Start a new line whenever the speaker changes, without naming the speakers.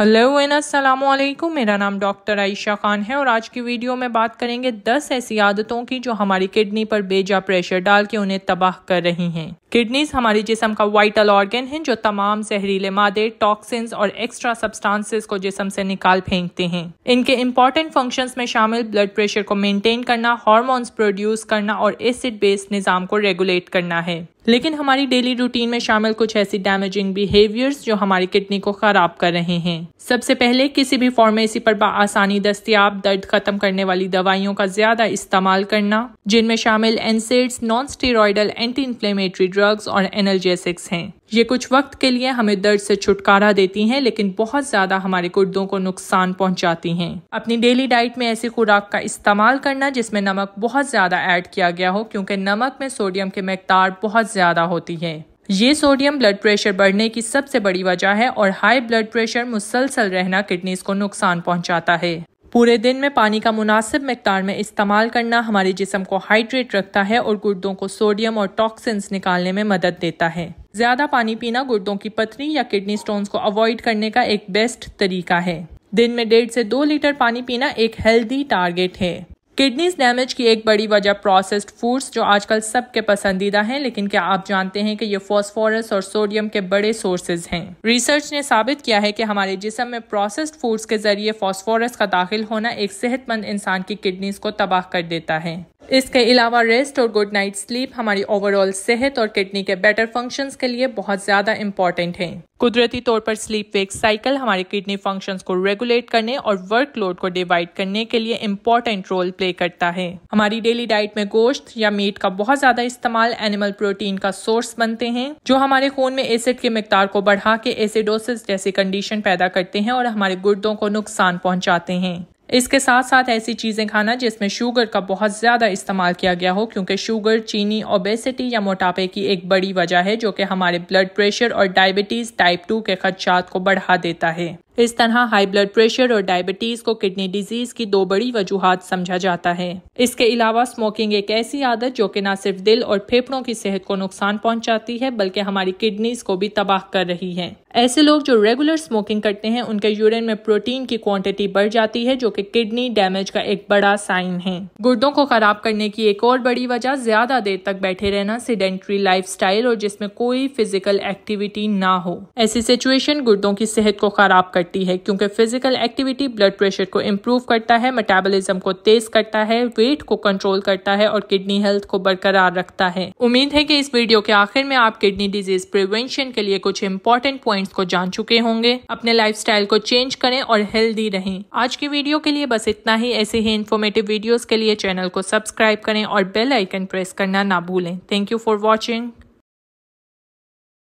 Hello and अस्सलाम वालेकुम। मेरा नाम डॉक्टर आयशा खान है और आज की वीडियो में बात करेंगे 10 ऐसी आदतों की जो हमारी किडनी पर बेजा प्रेशर डाल के उन्हें तबाह कर रही हैं। किडनीज हमारी जिस्म का वाइटल ऑर्गन है जो तमाम जहरीले मादे, टॉक्सिन्स और एक्स्ट्रा सब्सटेंसेस को जिस्म से निकाल फेंकते हैं। इनके इम्पॉर्टेंट फंक्शंस में शामिल ब्लड प्रेशर को मेंटेन करना, हार्मोन्स प्रोड्यूस करना और एसिड बेस्ड निज़ाम को रेगुलेट करना है। लेकिन हमारी डेली रूटीन में शामिल कुछ ऐसी डैमेजिंग बिहेवियर्स जो हमारी किडनी को खराब कर रहे हैं। सबसे पहले, किसी भी फार्मेसी पर आसानी दस्तयाब दर्द खत्म करने वाली दवाइयों का ज्यादा इस्तेमाल करना, जिनमें शामिल NSAIDs, non steroidal anti inflammatory drugs और एनाल्जेसिक्स हैं। ये कुछ वक्त के लिए हमें दर्द से छुटकारा देती हैं, लेकिन बहुत ज्यादा हमारे गुर्दों को नुकसान पहुंचाती हैं। अपनी डेली डाइट में ऐसी खुराक का इस्तेमाल करना जिसमें नमक बहुत ज्यादा ऐड किया गया हो, क्योंकि नमक में सोडियम की मिकदार बहुत ज्यादा होती है। ये सोडियम ब्लड प्रेशर बढ़ने की सबसे बड़ी वजह है और हाई ब्लड प्रेशर मुसलसल रहना किडनीज को नुकसान पहुंचाता है। पूरे दिन में पानी का मुनासिब मिकदार में इस्तेमाल करना हमारे जिस्म को हाइड्रेट रखता है और गुर्दों को सोडियम और टॉक्सिन्स निकालने में मदद देता है। ज्यादा पानी पीना गुर्दों की पथरी या किडनी स्टोन्स को अवॉइड करने का एक बेस्ट तरीका है। दिन में 1.5 से 2 लीटर पानी पीना एक हेल्दी टारगेट है। किडनीज डैमेज की एक बड़ी वजह प्रोसेस्ड फूड्स जो आजकल सबके पसंदीदा हैं, लेकिन क्या आप जानते हैं कि ये फास्फोरस और सोडियम के बड़े सोर्सेज हैं। रिसर्च ने साबित किया है कि हमारे जिस्म में प्रोसेस्ड फूड्स के जरिए फास्फोरस का दाखिल होना एक सेहतमंद इंसान की किडनीज को तबाह कर देता है। इसके अलावा रेस्ट और गुड नाइट स्लीप हमारी ओवरऑल सेहत और किडनी के बेटर फंक्शंस के लिए बहुत ज्यादा इंपॉर्टेंट है। कुदरती तौर पर स्लीप वेक साइकिल हमारे किडनी फंक्शंस को रेगुलेट करने और वर्कलोड को डिवाइड करने के लिए इंपॉर्टेंट रोल प्ले करता है। हमारी डेली डाइट में गोश्त या मीट का बहुत ज्यादा इस्तेमाल एनिमल प्रोटीन का सोर्स बनते हैं, जो हमारे खून में एसिड की मिकदार को बढ़ा के एसिडोसिस जैसी कंडीशन पैदा करते हैं और हमारे गुर्दों को नुकसान पहुंचाते हैं। इसके साथ साथ ऐसी चीजें खाना जिसमें शुगर का बहुत ज्यादा इस्तेमाल किया गया हो, क्योंकि शुगर चीनी, ओबेसिटी या मोटापे की एक बड़ी वजह है जो कि हमारे ब्लड प्रेशर और डायबिटीज टाइप 2 के खदशात को बढ़ा देता है। इस तरह हाई ब्लड प्रेशर और डायबिटीज को किडनी डिजीज की 2 बड़ी वजूहात समझा जाता है। इसके अलावा स्मोकिंग एक ऐसी आदत जो कि न सिर्फ दिल और फेफड़ों की सेहत को नुकसान पहुंचाती है, बल्कि हमारी किडनीज को भी तबाह कर रही है। ऐसे लोग जो रेगुलर स्मोकिंग करते हैं उनके यूरिन में प्रोटीन की क्वांटिटी बढ़ जाती है, जो कि किडनी डैमेज का एक बड़ा साइन है। गुर्दों को खराब करने की एक और बड़ी वजह ज्यादा देर तक बैठे रहना, सेडेंटरी लाइफस्टाइल और जिसमें कोई फिजिकल एक्टिविटी ना हो। ऐसी सिचुएशन गुर्दों की सेहत को खराब करती है, क्योंकि फिजिकल एक्टिविटी ब्लड प्रेशर को इम्प्रूव करता है, मेटाबॉलिज्म को तेज करता है, वेट को कंट्रोल करता है और किडनी हेल्थ को बरकरार रखता है। उम्मीद है कि इस वीडियो के आखिर में आप किडनी डिजीज प्रिवेंशन के लिए कुछ इंपॉर्टेंट पॉइंट्स को जान चुके होंगे। अपने लाइफस्टाइल को चेंज करें और हेल्दी रहें। आज की वीडियो के लिए बस इतना ही। ऐसे ही इन्फॉर्मेटिव वीडियोस के लिए चैनल को सब्सक्राइब करें और बेल आइकन प्रेस करना ना भूलें। Thank you for watching.